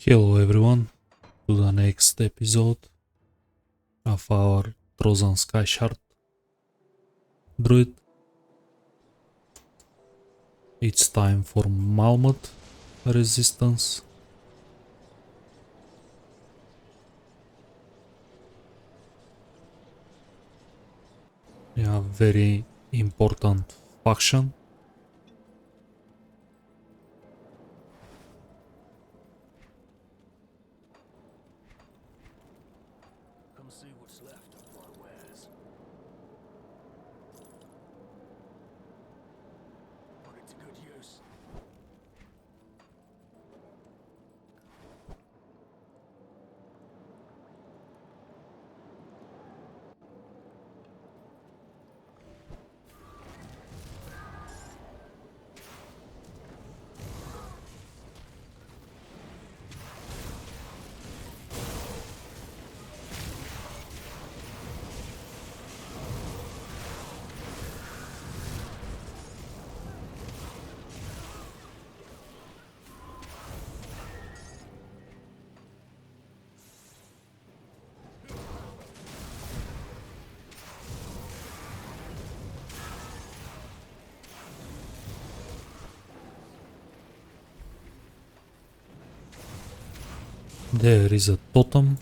Hello everyone to the next episode of our Trozan Sky Shard Druid. It's time for Malmouth Resistance. Yeah, very important faction. Come see what's left of my wares. Put it to good use. There is a totem.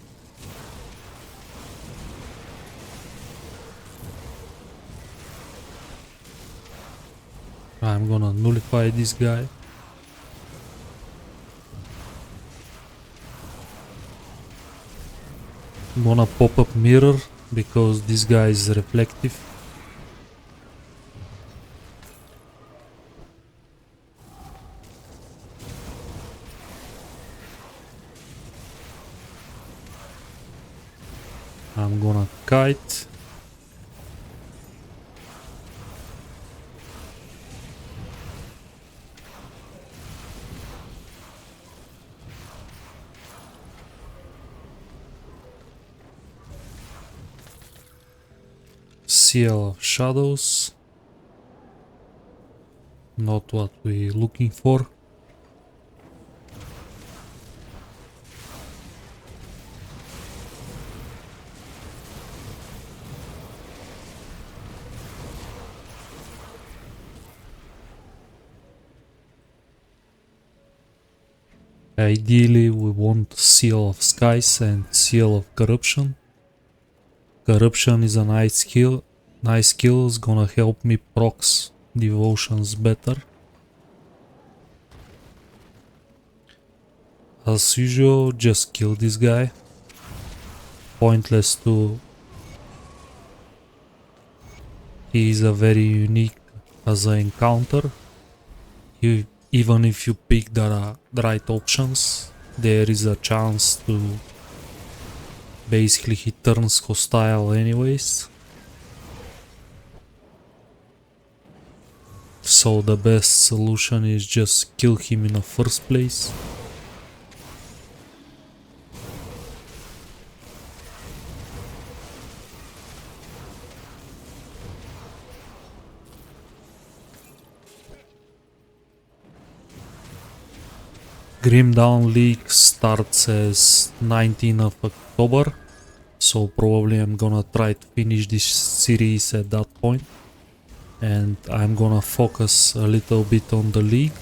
I'm gonna nullify this guy. I'm gonna pop up mirror because this guy is reflective. I'm gonna kite. Seal of Shadows. Not what we're looking for. Ideally we want Seal of Skies and Seal of Corruption. Corruption is a nice skill. Nice skill is gonna help me procs devotions better. As usual, just kill this guy. Pointless to... He is a very unique as an encounter. Even if you pick the right options, there is a chance to... Basically he turns hostile anyways. So the best solution is just kill him in the first place. Grim Dawn League starts as 19th of October, so probably I'm gonna try to finish this series at that point. And I'm gonna focus a little bit on the league.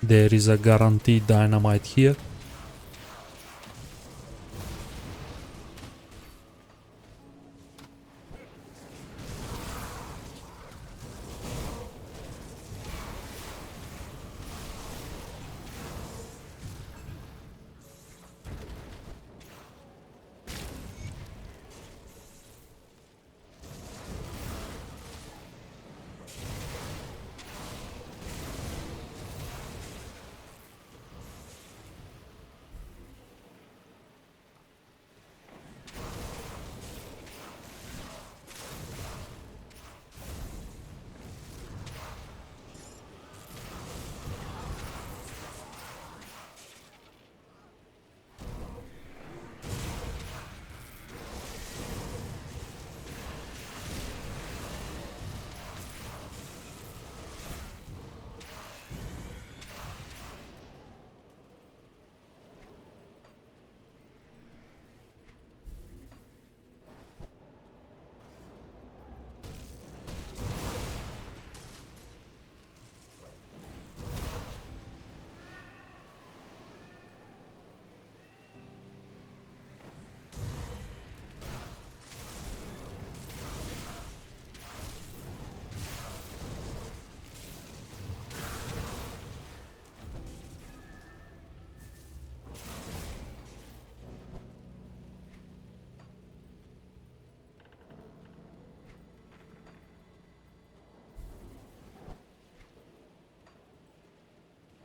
There is a guaranteed dynamite here.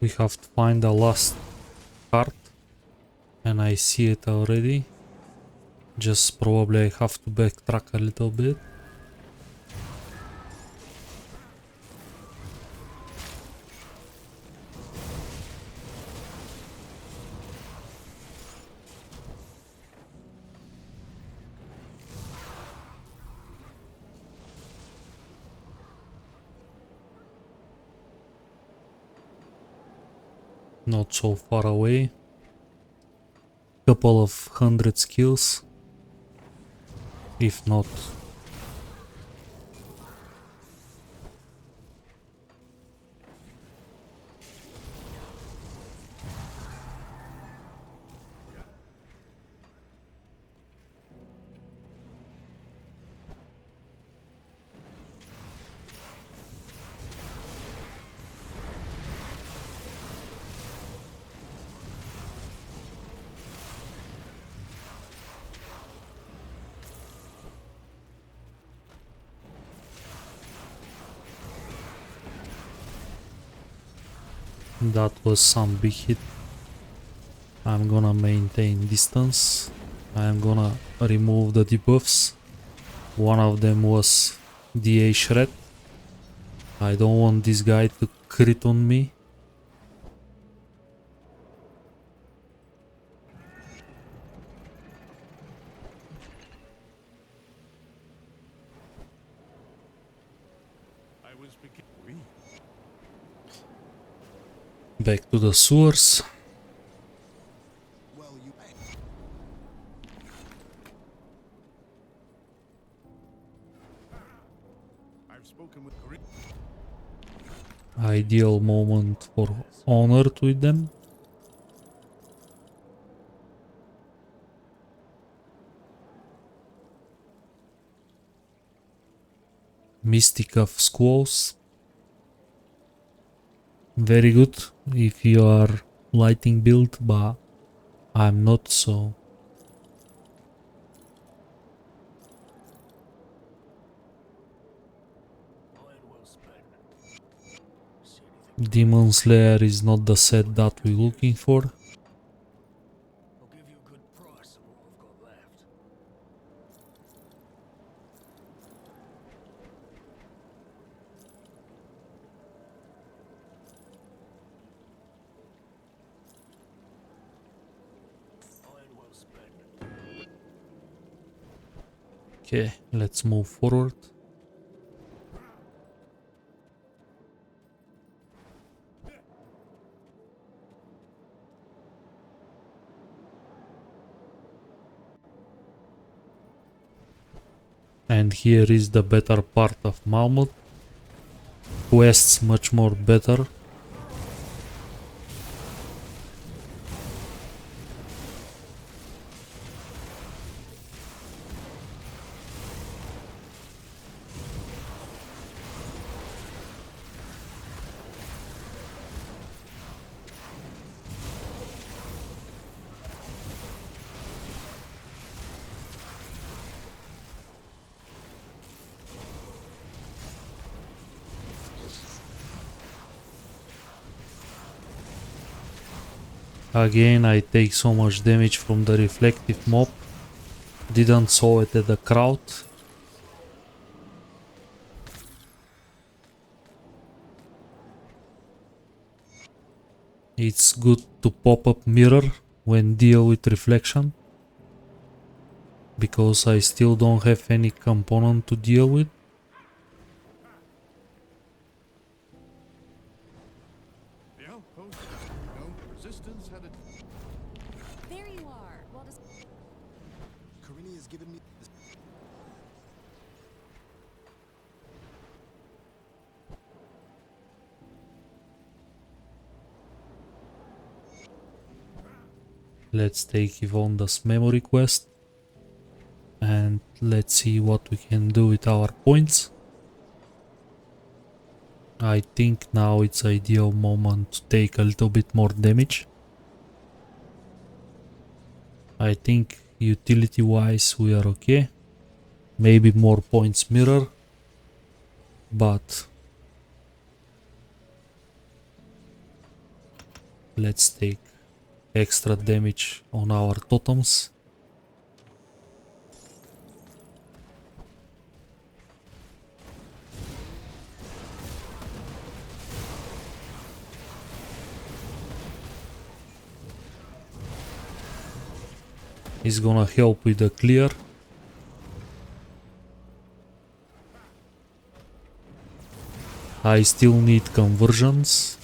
We have to find the last card, and I see it already. Just probably I have to backtrack a little bit. Not so far away. Couple of 100 skills. If not. That was some big hit. I'm gonna maintain distance. I'm gonna remove the debuffs. One of them was DA Shred. I don't want this guy to crit on me. Back to the sewers. Ideal moment for honored with them. Mystic of Squalls. Very good if you are lighting build, but I'm not, so Iron well spent. Demon Slayer is not the set that we're looking for. I'll give you a good price on what I've got left. Iron well spent. Okay, let's move forward. And here is the better part of Malmouth. Quests much more better. Again, I take so much damage from the reflective mob. Didn't saw it at the crowd. It's good to pop up mirror when deal with reflection, because I still don't have any component to deal with. The outpost, resistance had a... There you are. Well, does Corinne has given me... Let's take Yvonne's memory quest and let's see what we can do with our points. I think now it's ideal moment to take a little bit more damage. I think utility wise we are okay. Maybe more points mirror, but let's take extra damage on our totems. He's gonna help with the clear. I still need conversions.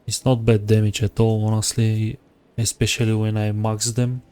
It's not bad damage at all, honestly, especially when I max them.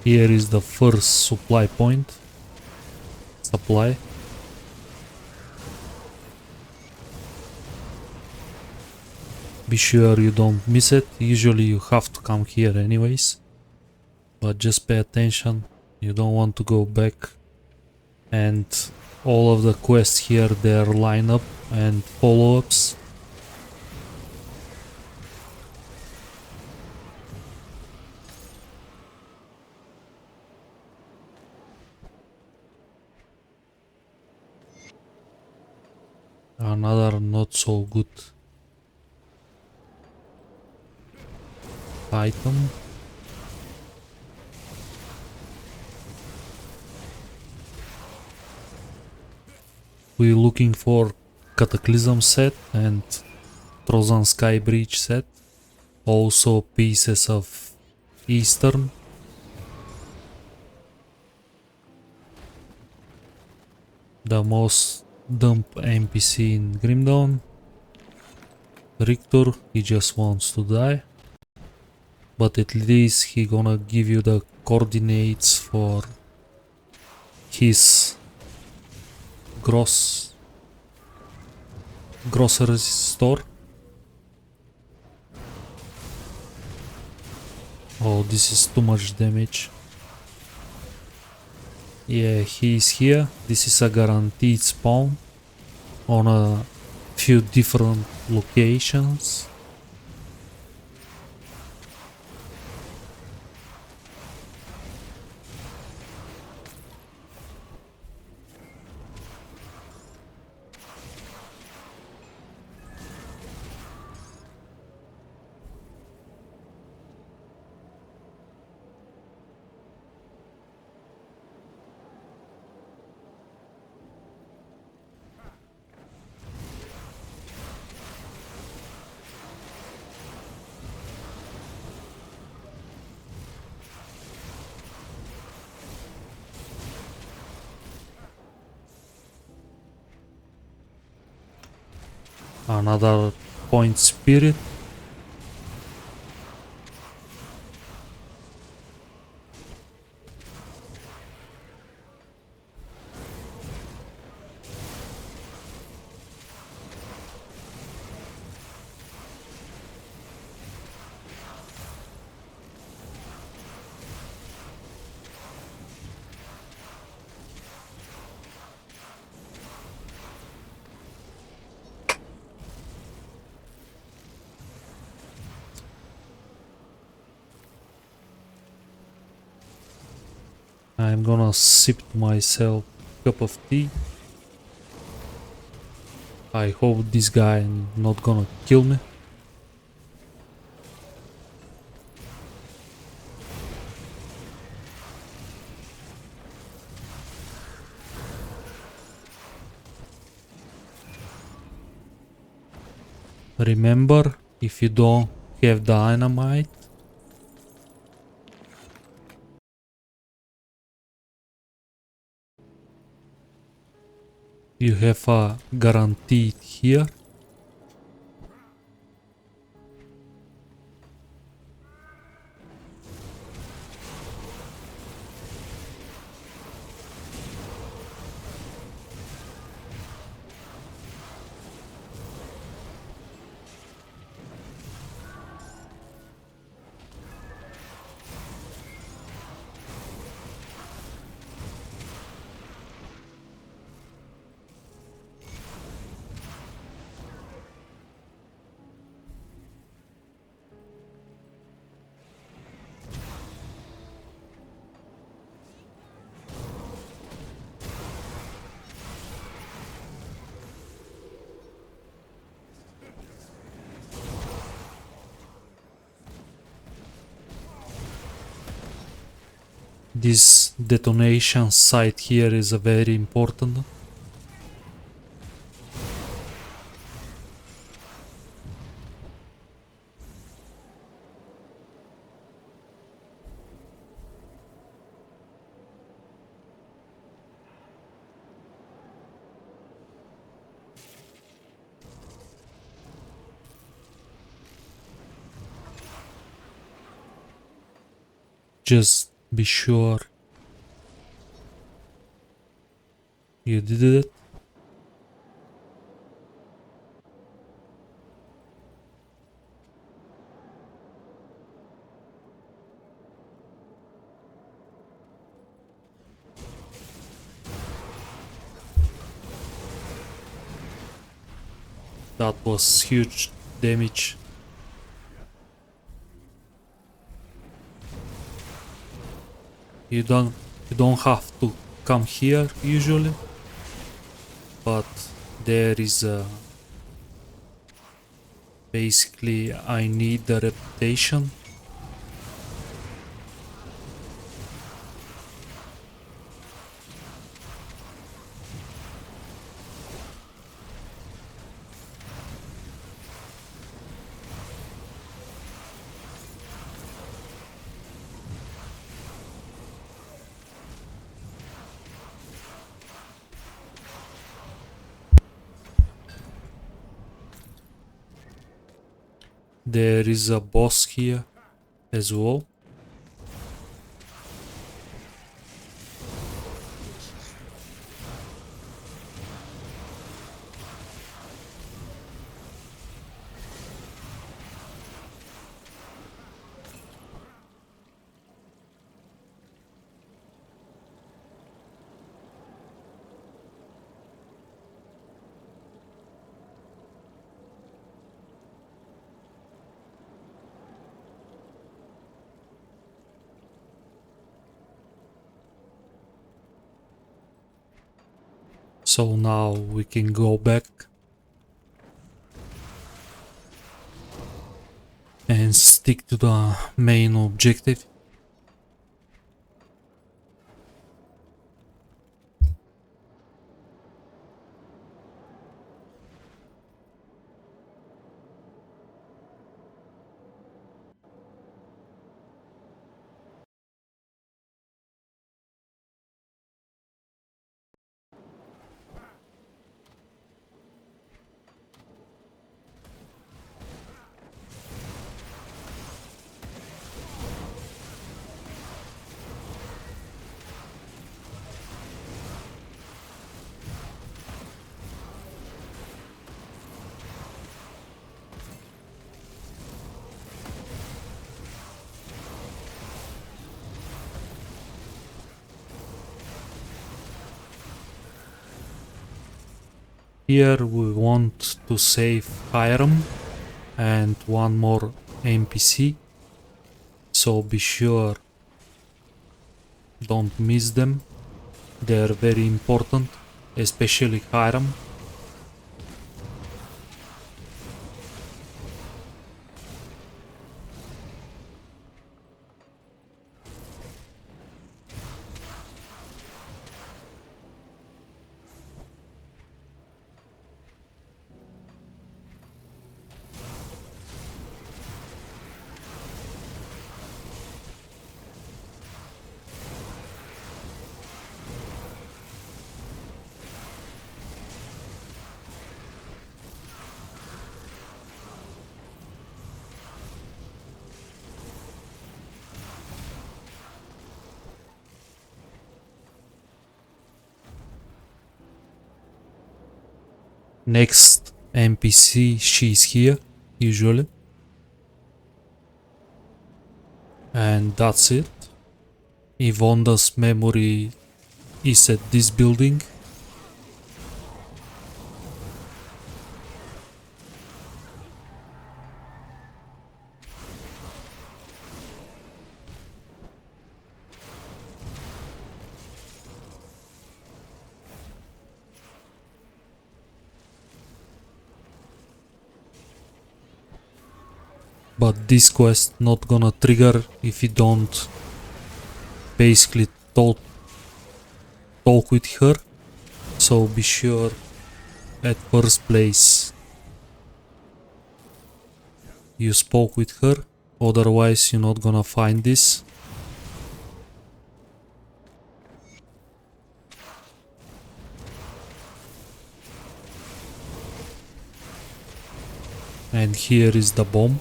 Here is the first supply point. Supply. Be sure you don't miss it. Usually you have to come here anyways. But just pay attention. You don't want to go back. And all of the quests here, they're line up and follow-ups. Another not so good item. We're looking for Cataclysm set and Trozan Sky Bridge set. Also pieces of Eastern. The most dumb NPC in Grimdawn. Richter, he just wants to die. But at least he gonna give you the coordinates for his grocery store. Oh, this is too much damage. Yeah, he is here. This is a guaranteed spawn on a few different locations. Another point spirit. I'm gonna sip myself a cup of tea. I hope this guy not gonna kill me. Remember, if you don't have dynamite, you have a guaranteed here. This detonation site here is a very important. Just be sure you did it. That was huge damage. You don't have to come here usually, but there is a basically I need the reputation. There is a boss here as well. So now we can go back and stick to the main objective. Here we want to save Hiram and one more NPC, so be sure don't miss them. They're very important, especially Hiram. Next NPC, she's here, usually. And that's it. Yvonne's memory is at this building. But this quest not gonna trigger if you don't basically talk with her. So be sure at first place you spoke with her, otherwise you're not gonna find this. And here is the bomb.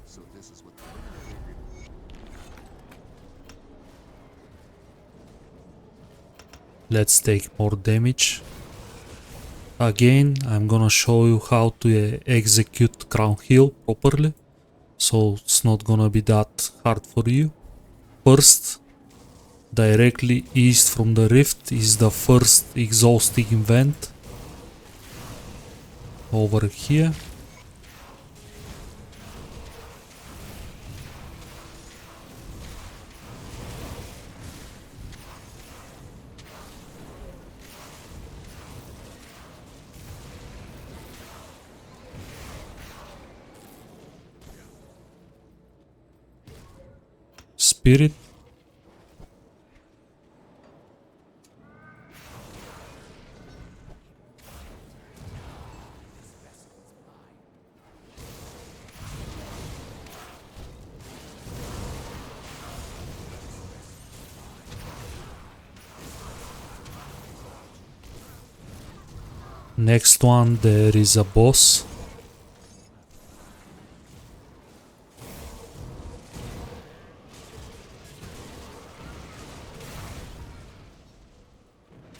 So this is what the preliminary agreement. Let's take more damage. Again, I'm gonna show you how to execute crown heal properly, so it's not gonna be that hard for you. First, directly east from the rift is the first exhausting vent. Over here. Spirit. Next one, there is a boss.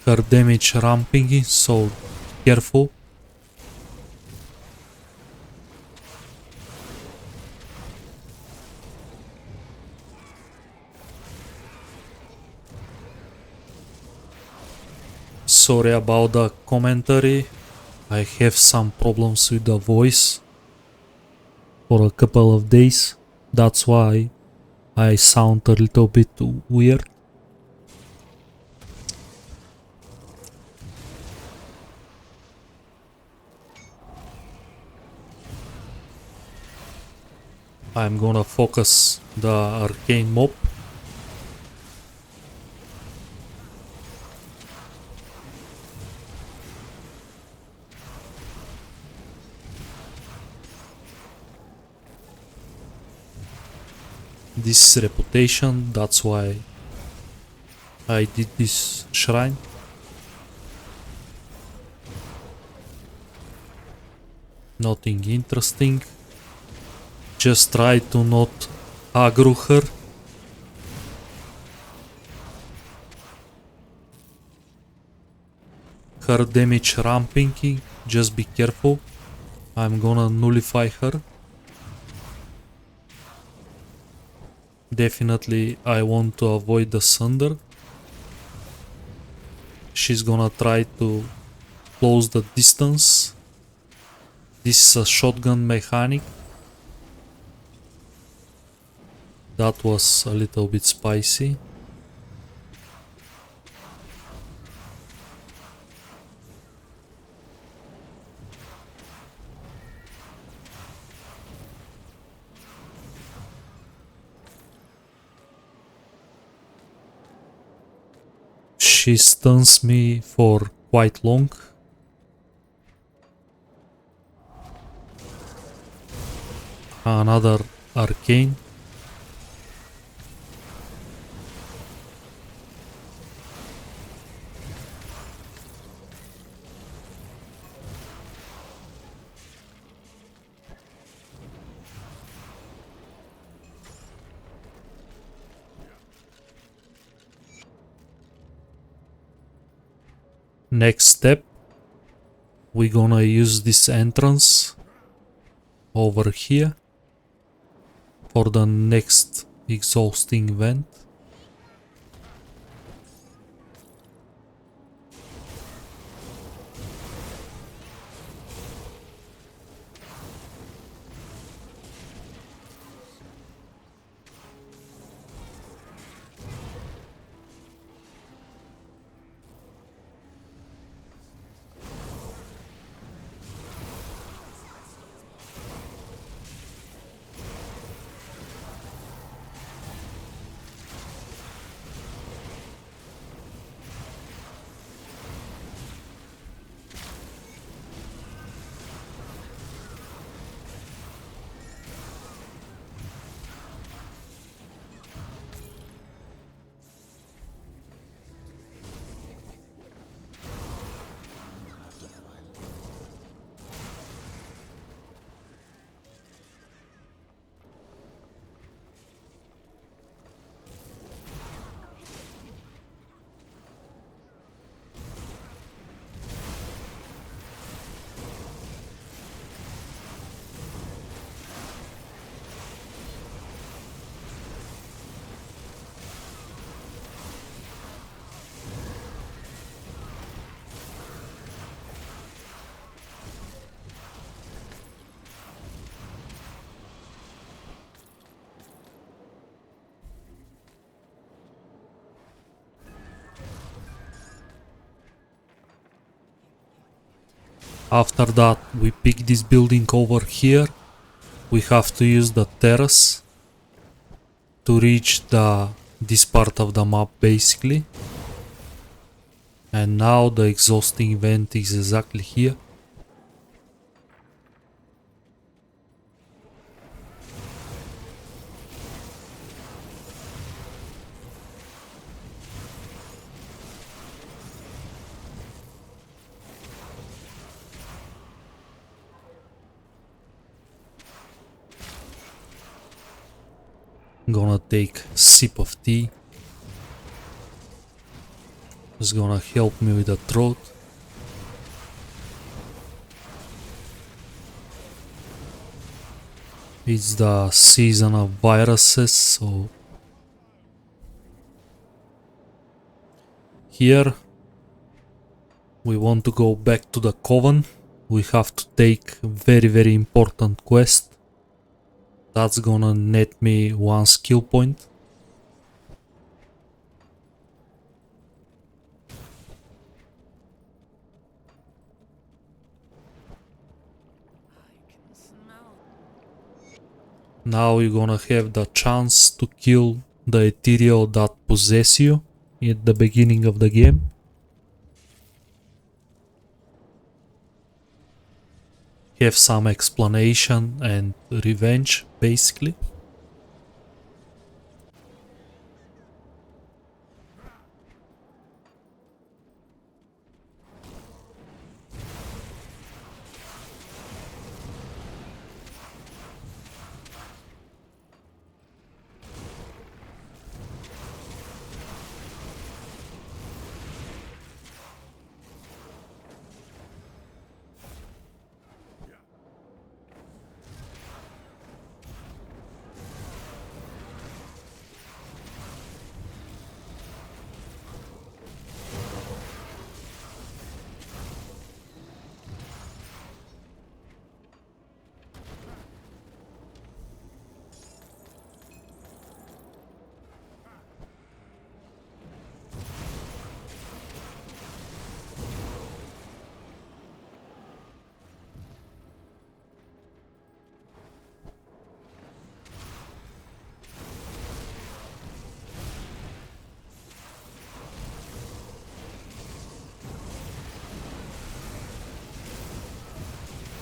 Her damage ramping, so careful. Sorry about the commentary. I have some problems with the voice for a couple of days. That's why I sound a little bit weird. I'm gonna focus the arcane mob. This is reputation, that's why I did this shrine. Nothing interesting. Just try to not aggro her. Her damage ramping, just be careful. I'm gonna nullify her. Definitely I want to avoid the Sunder. She's gonna try to close the distance. This is a shotgun mechanic. That was a little bit spicy. She stuns me for quite long. Another arcane. Next step, we're gonna use this entrance over here for the next exhausting vent. After that, we pick this building over here. We have to use the terrace to reach this part of the map basically. And now the exhausting vent is exactly here. Gonna take a sip of tea. It's gonna help me with the throat. It's the season of viruses, so here we want to go back to the Coven. We have to take a very important quest. That's gonna net me 1 skill point. Now you're gonna have the chance to kill the ethereal that possess you at the beginning of the game. Have some explanation and revenge basically.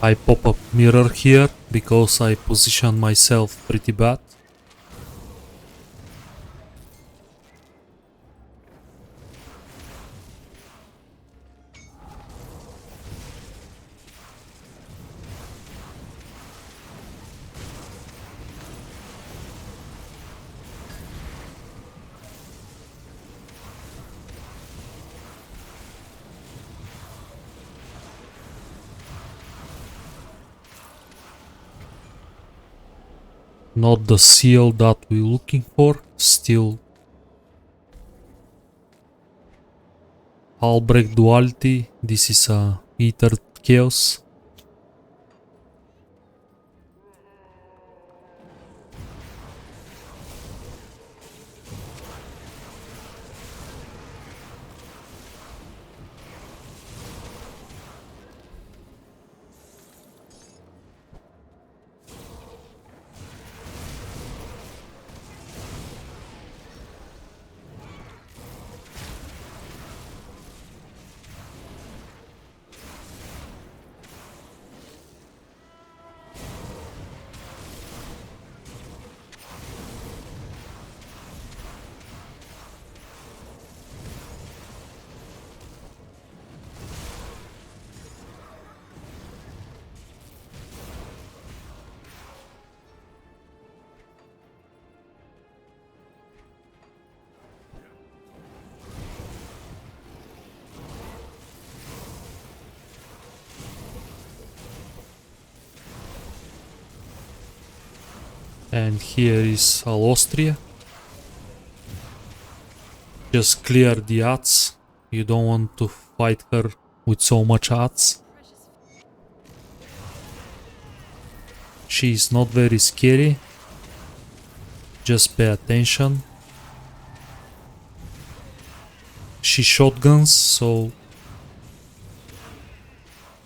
I pop up mirror here because I position myself pretty bad. Not the seal that we're looking for. Still Albrecht duality. This is a Ether Chaos. And here is Alostria. Just clear the odds. You don't want to fight her with so much odds. She is not very scary. Just pay attention. She shotguns, so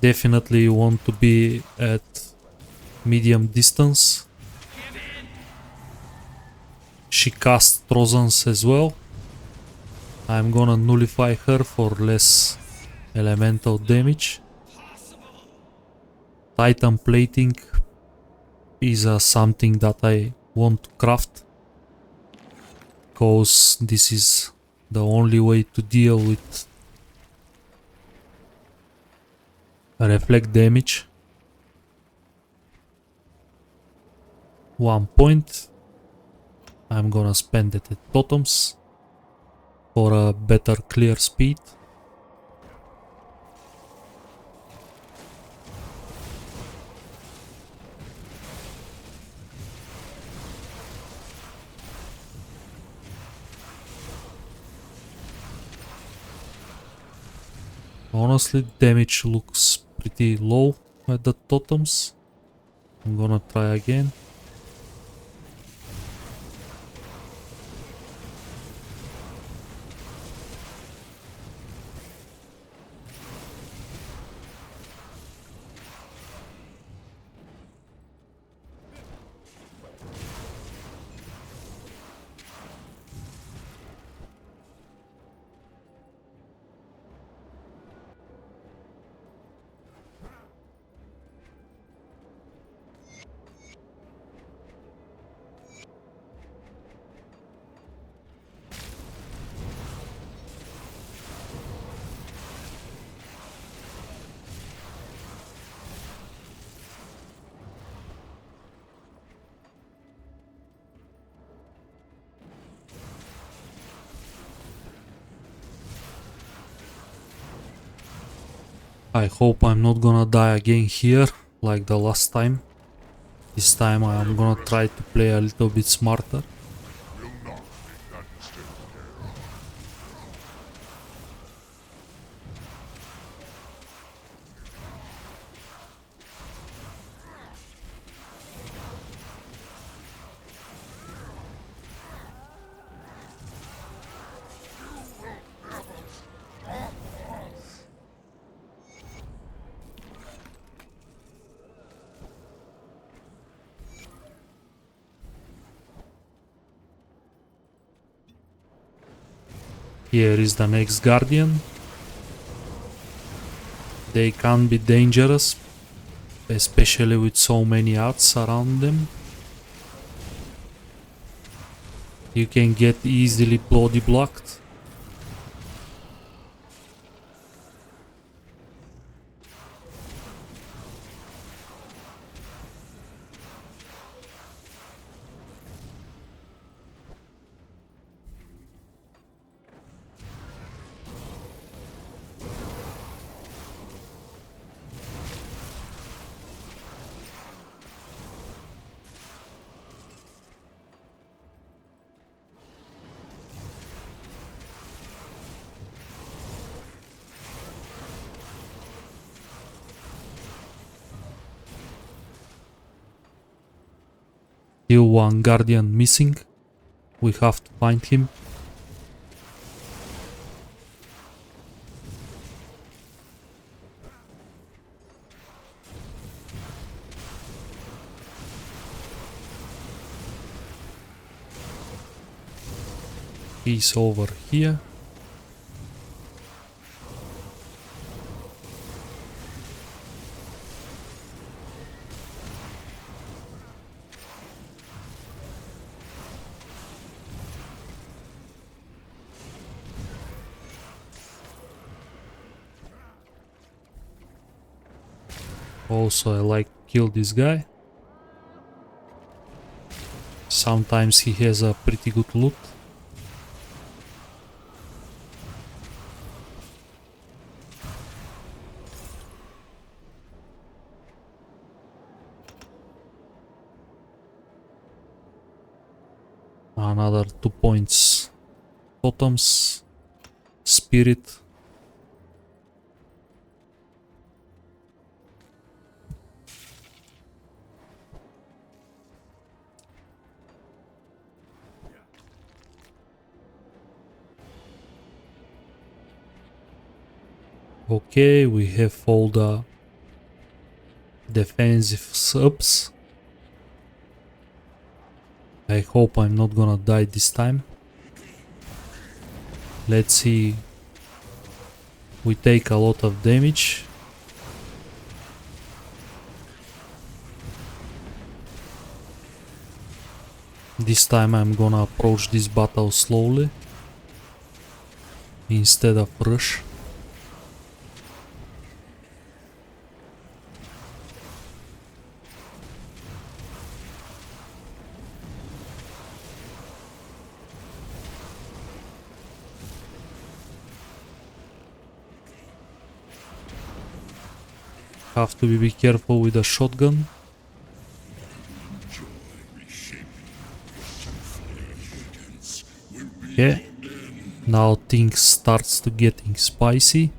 definitely you want to be at medium distance. She casts Trozans as well. I'm gonna nullify her for less elemental damage. Titan plating is something that I want to craft, because this is the only way to deal with reflect damage. 1 point. I'm gonna spend it at totems for a better clear speed. Honestly, damage looks pretty low at the totems. I'm gonna try again. I hope I'm not gonna die again here, like the last time. This time I'm gonna try to play a little bit smarter. Will not make that mistake again. Here is the next guardian. They can be dangerous, especially with so many odds around them. You can get easily body blocked. Still one guardian missing. We have to find him. He's over here. Also, I like to kill this guy. Sometimes he has a pretty good loot. Another 2 points. Totems. Spirit. Okay, we have all the defensive subs. I hope I'm not gonna die this time. Let's see. We take a lot of damage. This time I'm gonna approach this battle slowly instead of rush. Have to be careful with the shotgun. Yeah. Now things starts to getting spicy.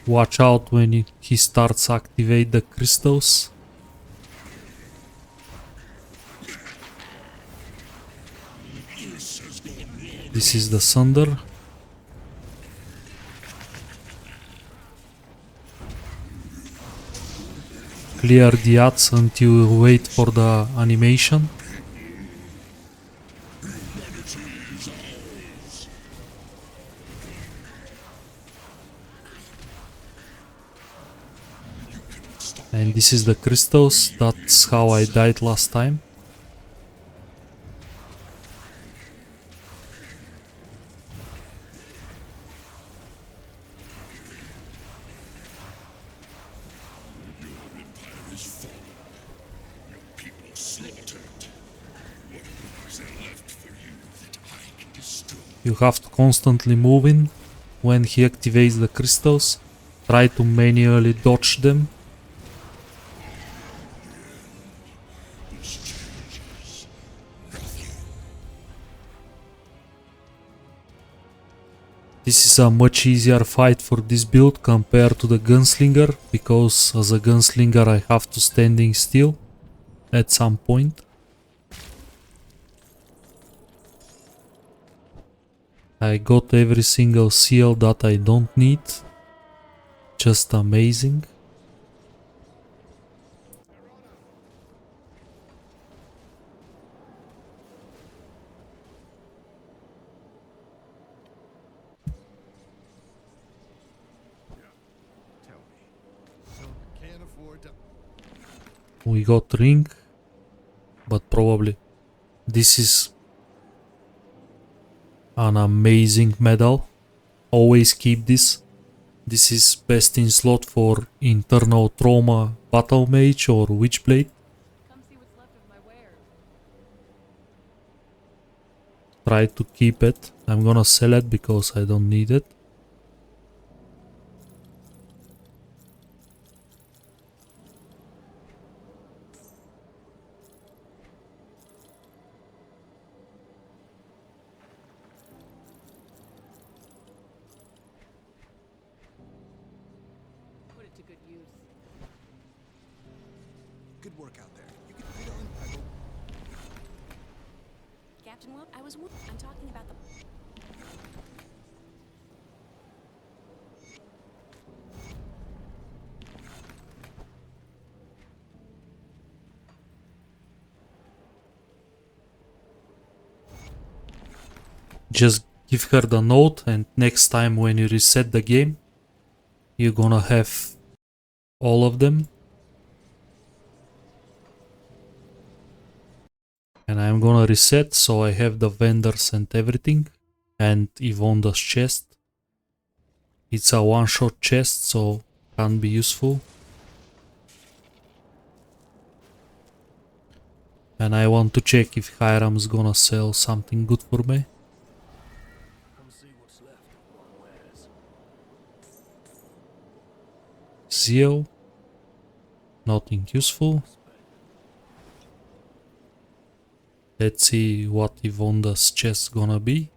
Watch out when he starts activate the crystals. This is the thunder. Clear the ads until we wait for the animation. And this is the crystals, that's how I died last time. You have to constantly move in when he activates the crystals. Try to manually dodge them. This is a much easier fight for this build compared to the gunslinger, because as a gunslinger I have to standing still at some point. I got every single seal that I don't need. Just amazing. We got ring, but probably this is an amazing medal. Always keep this. This is best in slot for internal trauma, battle mage or witchblade. Come see what's left of my wares. Try to keep it. I'm gonna sell it because I don't need it. to good use. Good work out there. You can feel it. Captain Will, I'm talking about the... Just give her the note, and next time when you reset the game, you're gonna have all of them. And I'm gonna reset so I have the vendors and everything, and Yvonne's chest. It's a one-shot chest, so can be useful. And I want to check if Hiram's gonna sell something good for me. Come see what's left of my wares. Zio. Nothing useful. Let's see what Yvonne's chest gonna be.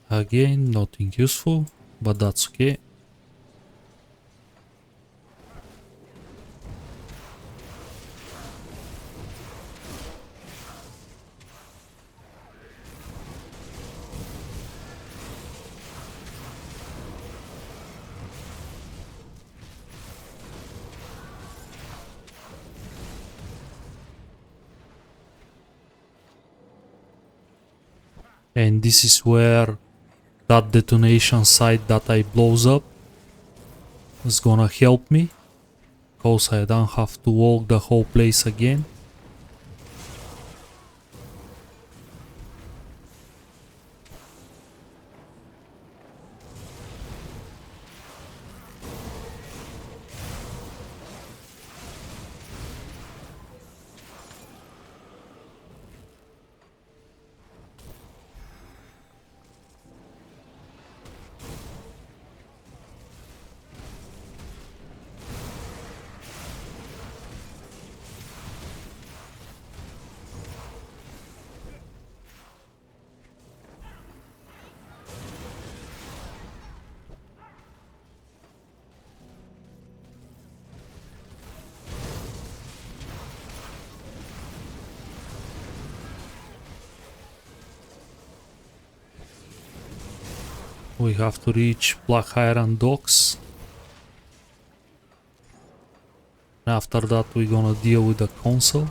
Again, nothing useful, but that's okay. And this is where that detonation site that I blows up is gonna help me, cause I don't have to walk the whole place again. We have to reach Black Iron Docks. And after that we're gonna deal with the console.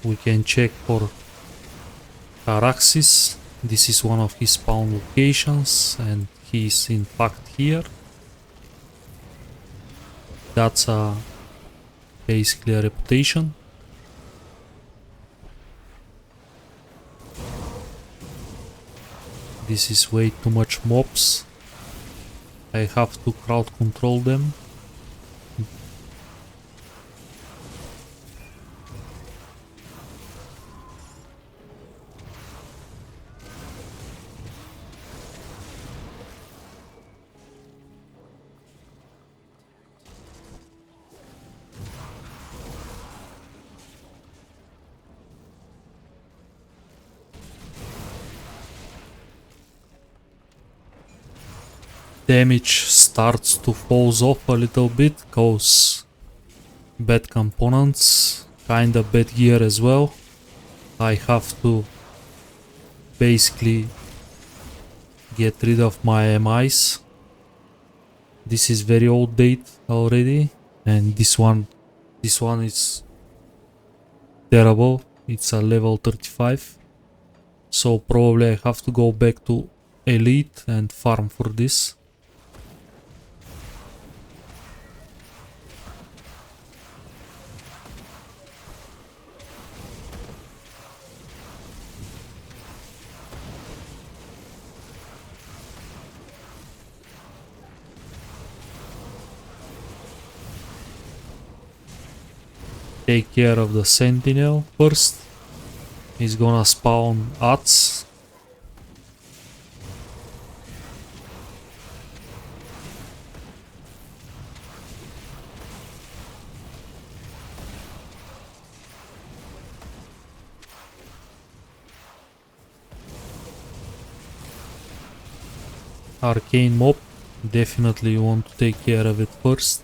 We can check for Caraxes. This is one of his spawn locations, and he's in fact here. That's basically a reputation. This is way too much mobs. I have to crowd control them. Damage starts to fall off a little bit cause bad components, kinda bad gear as well. I have to basically get rid of my MIs. This is very old date already, and this one is terrible. It's a level 35, so probably I have to go back to Elite and farm for this. Take care of the sentinel first. He's gonna spawn ATS. arcane mob. Definitely you want to take care of it first.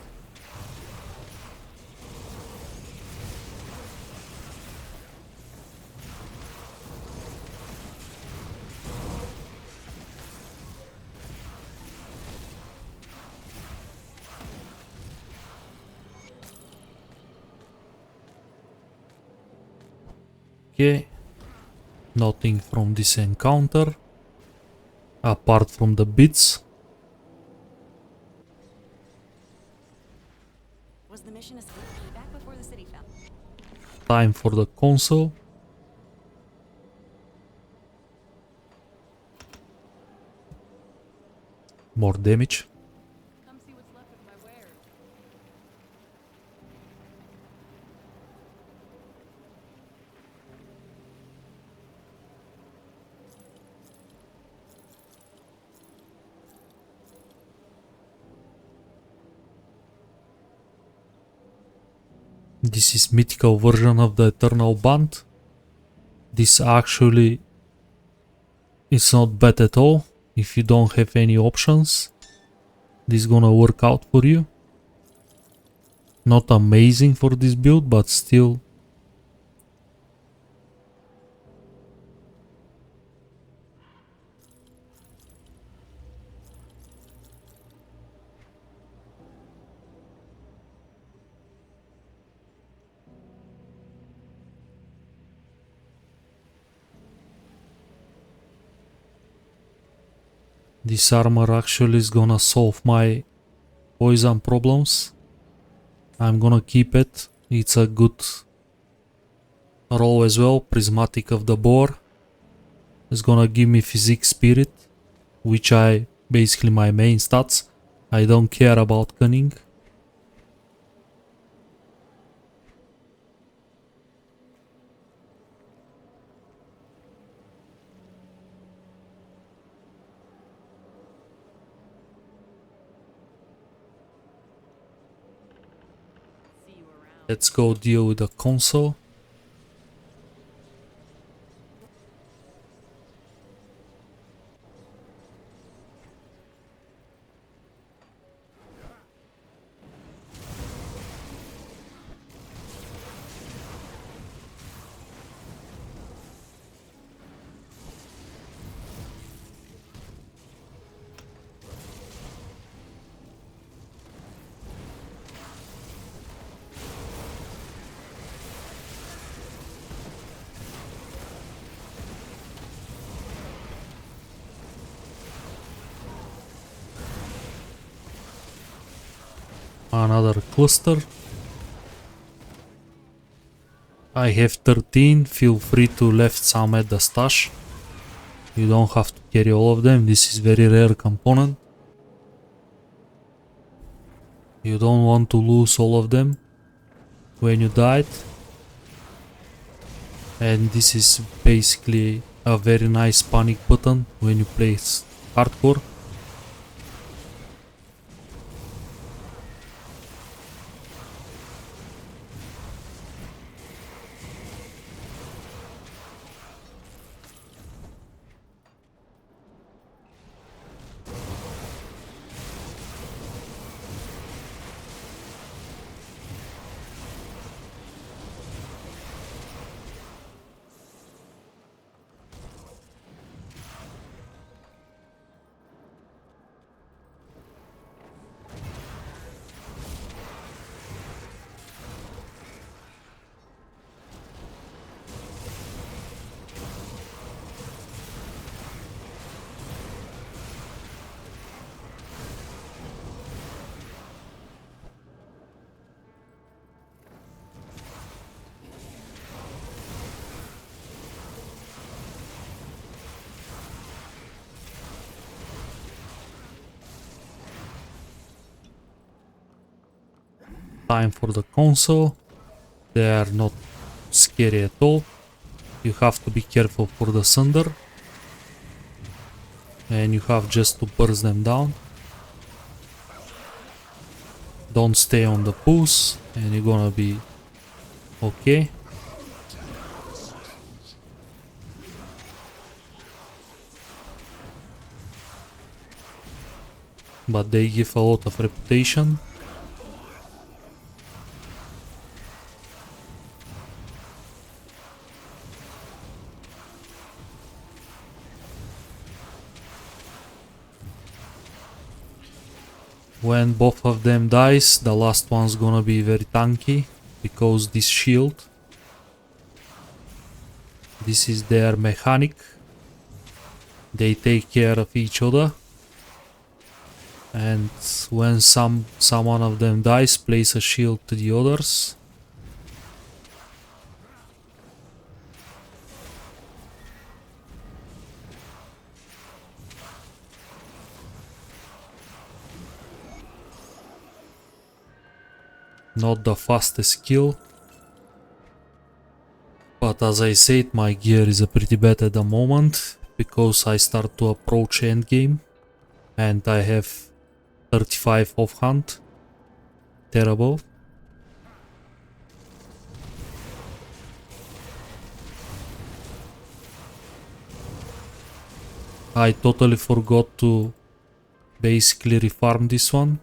Okay, nothing from this encounter apart from the bits. Was the mission escape back before the city fell? Time for the console. More damage. Come see what's left of my wares. This is mythical version of the Eternal Band. This actually is not bad at all. If you don't have any options, this is gonna work out for you. Not amazing for this build, but still. This armor actually is gonna solve my poison problems. I'm gonna keep it. It's a good roll as well. Prismatic of the Boar. It's gonna give me physique spirit, which I basically my main stats. I don't care about cunning. See you around. Let's go deal with the console. Another cluster. I have 13. Feel free to left some at the stash. You don't have to carry all of them. This is very rare component. You don't want to lose all of them when you died. And this is basically a very nice panic button when you play hardcore. Time for the console. They are not scary at all. You have to be careful for the thunder. And you have just to burst them down. Don't stay on the pulse and you're gonna be okay. but they give a lot of reputation. When both of them dies, the last one's gonna be very tanky, because this shield, this is their mechanic. They take care of each other, and when someone of them dies, place a shield to the others. Not the fastest kill, but as I said, my gear is pretty bad at the moment, because I start to approach endgame and I have 35 offhand. Terrible. I totally forgot to basically refarm this one.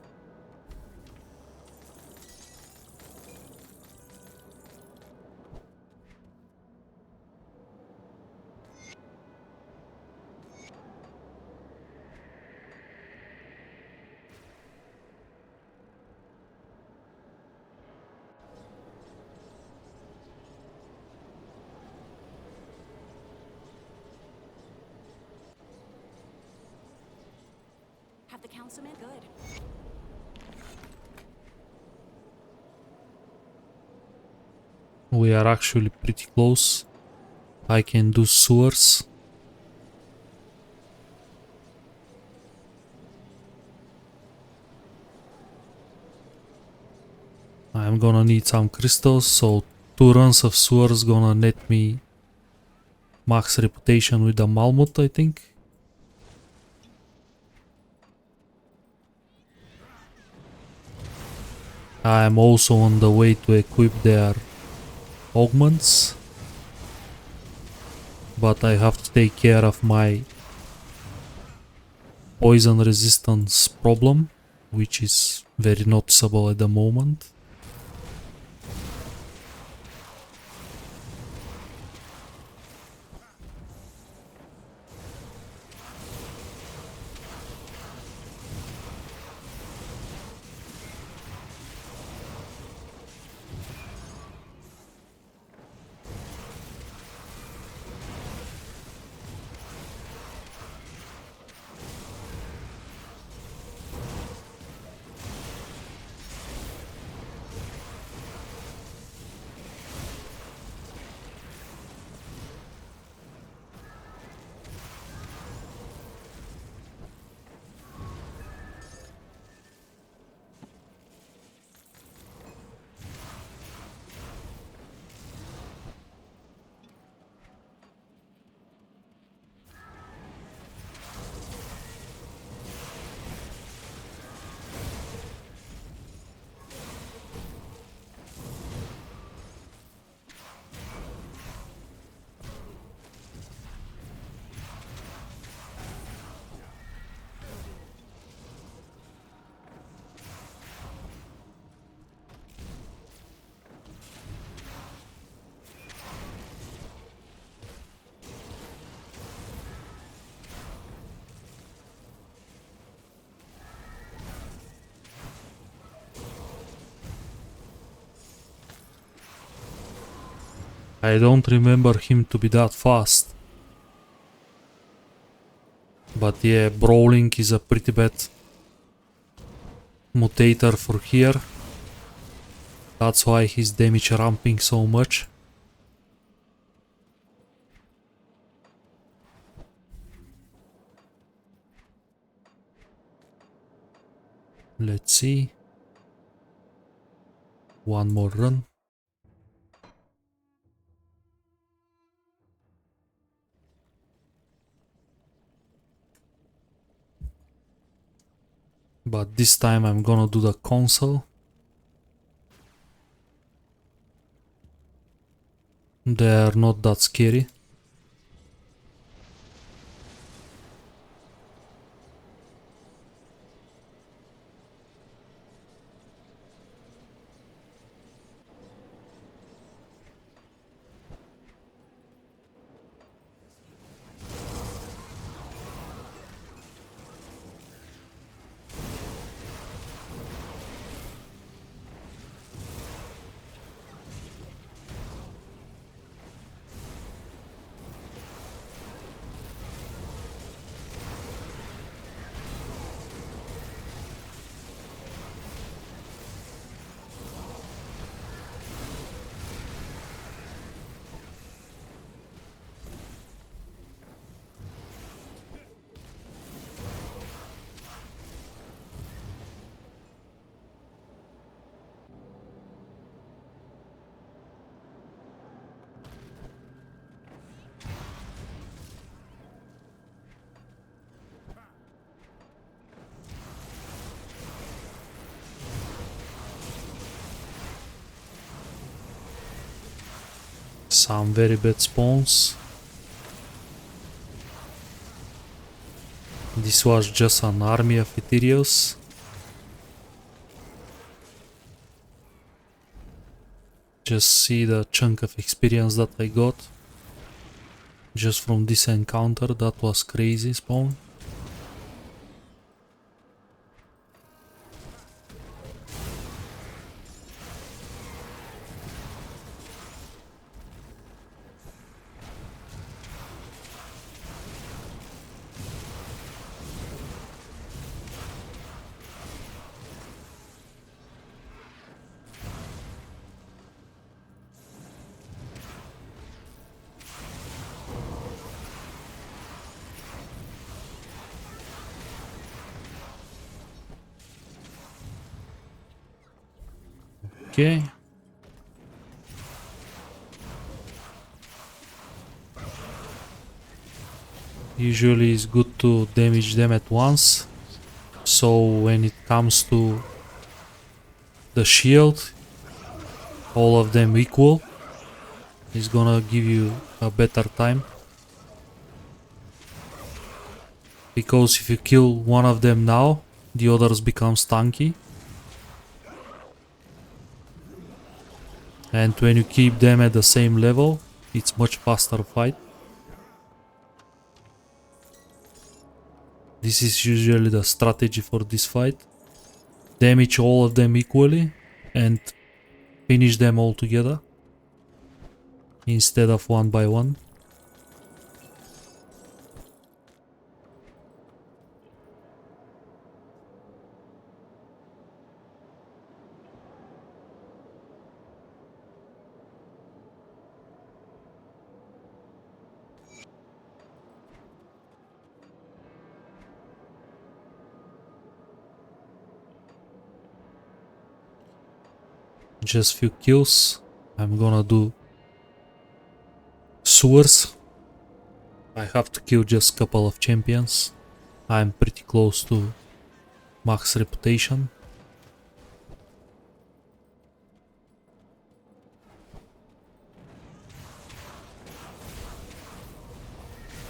Have the councilman? Good. We are actually pretty close. I can do sewers. I'm gonna need some crystals, so 2 runs of sewers gonna net me max reputation with the Malmouth, I think. I am also on the way to equip their augments, but I have to take care of my poison resistance problem, which is very noticeable at the moment. I don't remember him to be that fast. But yeah, brawling is a pretty bad mutator for here. That's why his damage ramping so much. Let's see. One more run. But this time I'm gonna do the console. They're not that scary. Some very bad spawns. This was just an army of Ethereals. Just see the chunk of experience that I got just from this encounter. That was crazy spawn. Okay. Usually it's good to damage them at once, so when it comes to the shield, all of them equal, is gonna give you a better time. Because if you kill one of them now, the others become tanky. And when you keep them at the same level, it's much faster fight. This is usually the strategy for this fight. Damage all of them equally and finish them all together instead of one by one. Just few kills. I'm gonna do sewers. I have to kill just a couple of champions. I'm pretty close to max reputation.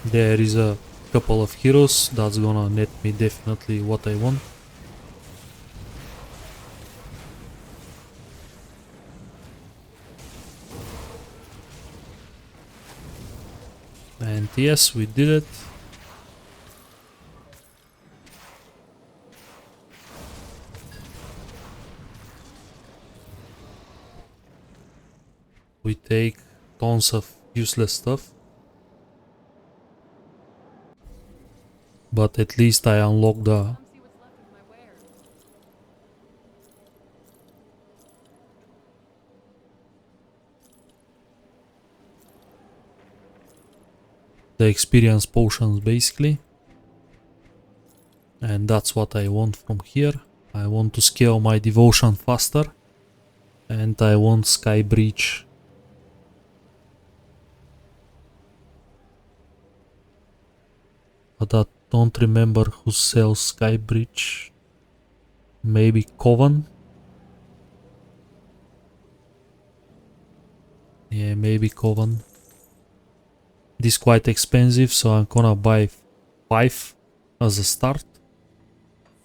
There is a couple of heroes that's gonna net me definitely what I want. And yes, we did it. We take tons of useless stuff. But at least I unlocked the Come see what's left of my wares. experience potions basically. And that's what I want from here. I want to scale my devotion faster. And I want Sky Breach. But I don't remember who sells Sky Breach. Maybe Coven? Yeah, maybe Coven. This is quite expensive, so I'm gonna buy 5 as a start.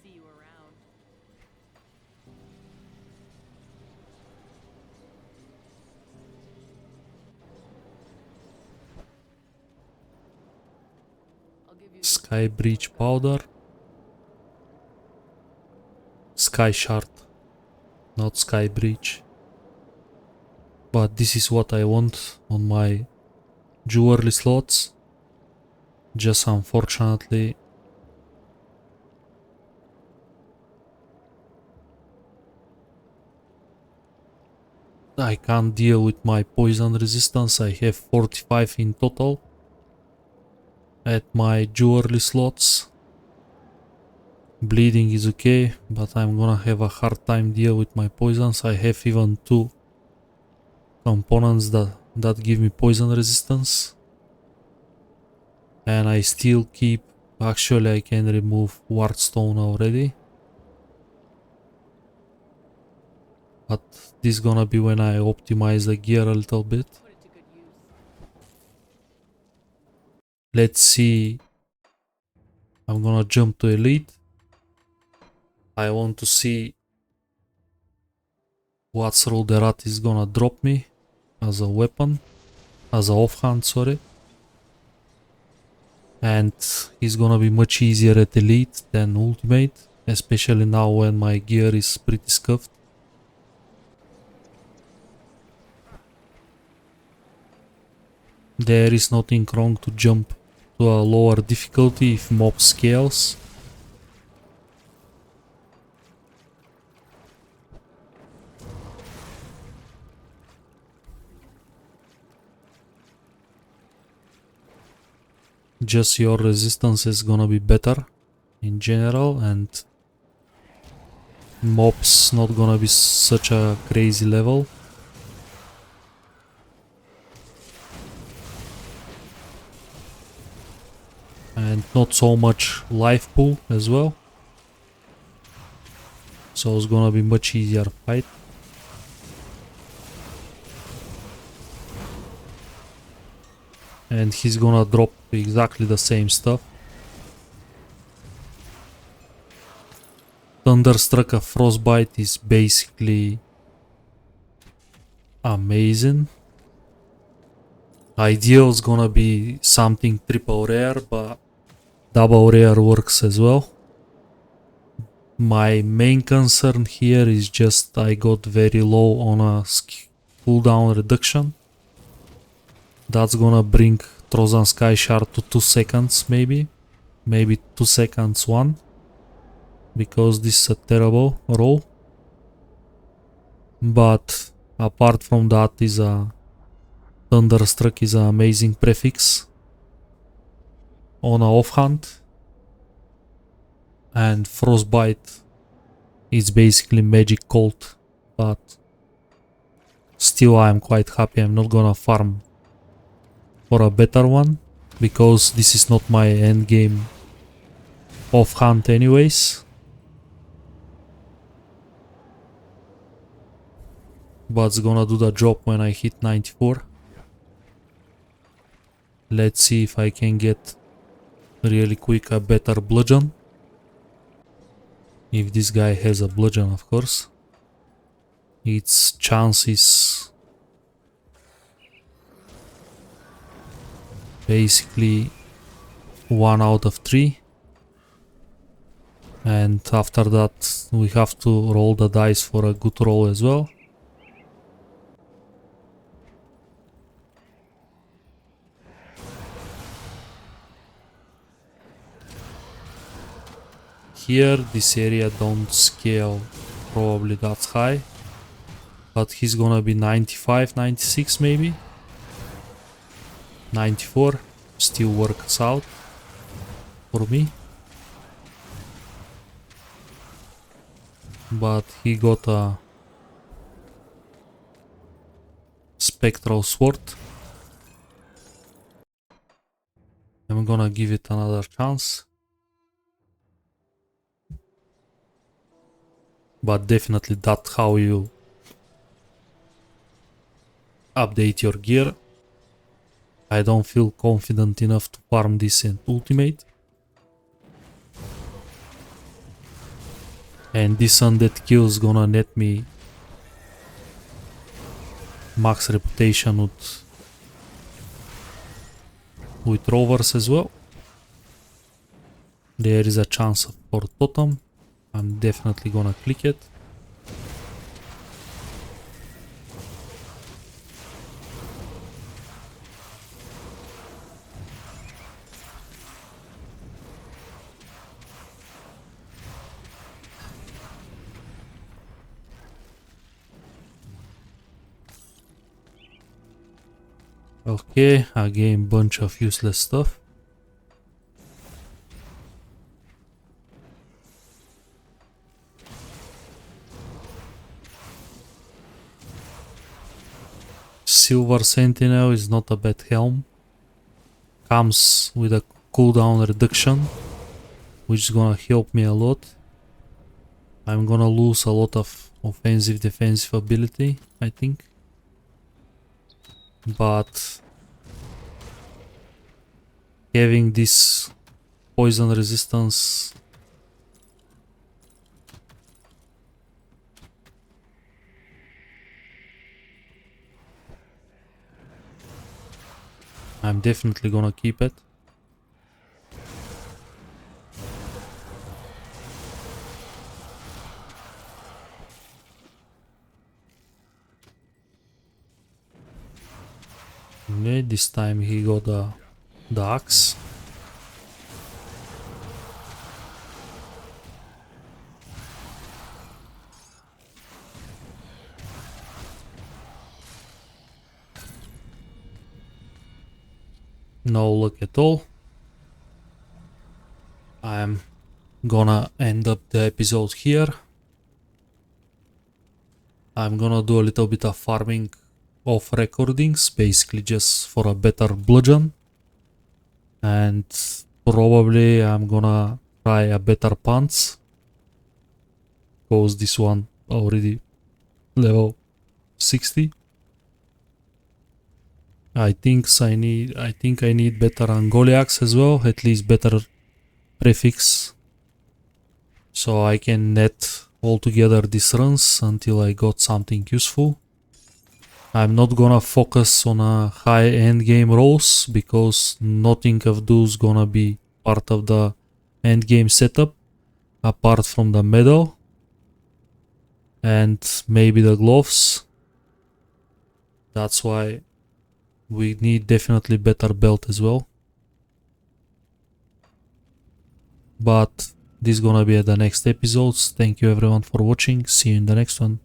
See you around. I'll give you Sky Breach powder. Sky Shard. Not Sky Breach. But this is what I want on my jewelry slots. Just unfortunately I can't deal with my poison resistance. I have 45 in total at my jewelry slots. Bleeding is okay, but I'm gonna have a hard time deal with my poisons. I have even 2 components that give me poison resistance. And I still keep... Actually, I can remove Wardstone already. But this is gonna be when I optimize the gear a little bit. Put it to good use. Let's see. I'm gonna jump to elite. I want to see what roll the rat is gonna drop me as a weapon, as a offhand, sorry. And he's gonna be much easier at elite than ultimate, especially now when my gear is pretty scuffed. There is nothing wrong to jump to a lower difficulty if mob scales. Just your resistance is gonna be better in general, and mobs not gonna be such a crazy level. And not so much life pool as well. So it's gonna be much easier fight. And he's gonna drop exactly the same stuff. Thunderstruck of Frostbite is basically amazing. Ideal is gonna be something triple rare, but double rare works as well. My main concern here is just I got very low on a cooldown reduction. That's gonna bring Trozan Sky Shard to 2 seconds maybe 2 seconds 1, because this is a terrible roll. But apart from that, is a Thunderstruck is an amazing prefix on a offhand, and Frostbite is basically magic cold, but still I am quite happy. I'm not gonna farm for a better one, because this is not my endgame offhand anyways. But it's gonna do the job when I hit 94. Let's see if I can get really quick a better bludgeon. If this guy has a bludgeon, of course. Its chance is basically 1 out of 3. And after that we have to roll the dice for a good roll as well. Here, this area don't scale probably that high, but he's gonna be 95, 96 maybe. 94 still works out for me. But he got a spectral sword. I'm gonna give it another chance. But definitely that's how you update your gear. I don't feel confident enough to farm this in ultimate. And this undead kill is gonna net me max reputation with rovers as well. There is a chance for totem. I'm definitely gonna click it. Okay, again bunch of useless stuff. Silver Sentinel is not a bad helm. Comes with a cooldown reduction, which is gonna help me a lot. I'm gonna lose a lot of offensive defensive ability, I think. But having this poison resistance I'm definitely gonna keep it. Okay, this time he got the axe. No luck at all. I'm gonna end up the episode here. I'm gonna do a little bit of farming of recordings, basically just for a better bludgeon. And probably I'm gonna try a better pants, because this one already level 60. I think I need better Angoliacs as well, at least better prefix, so I can net all together these runs until I got something useful. I'm not gonna focus on a high end game rolls because nothing of those gonna be part of the end game setup apart from the medal and maybe the gloves. That's why we need definitely better belt as well. But this is gonna be at the next episodes. Thank you everyone for watching. See you in the next one.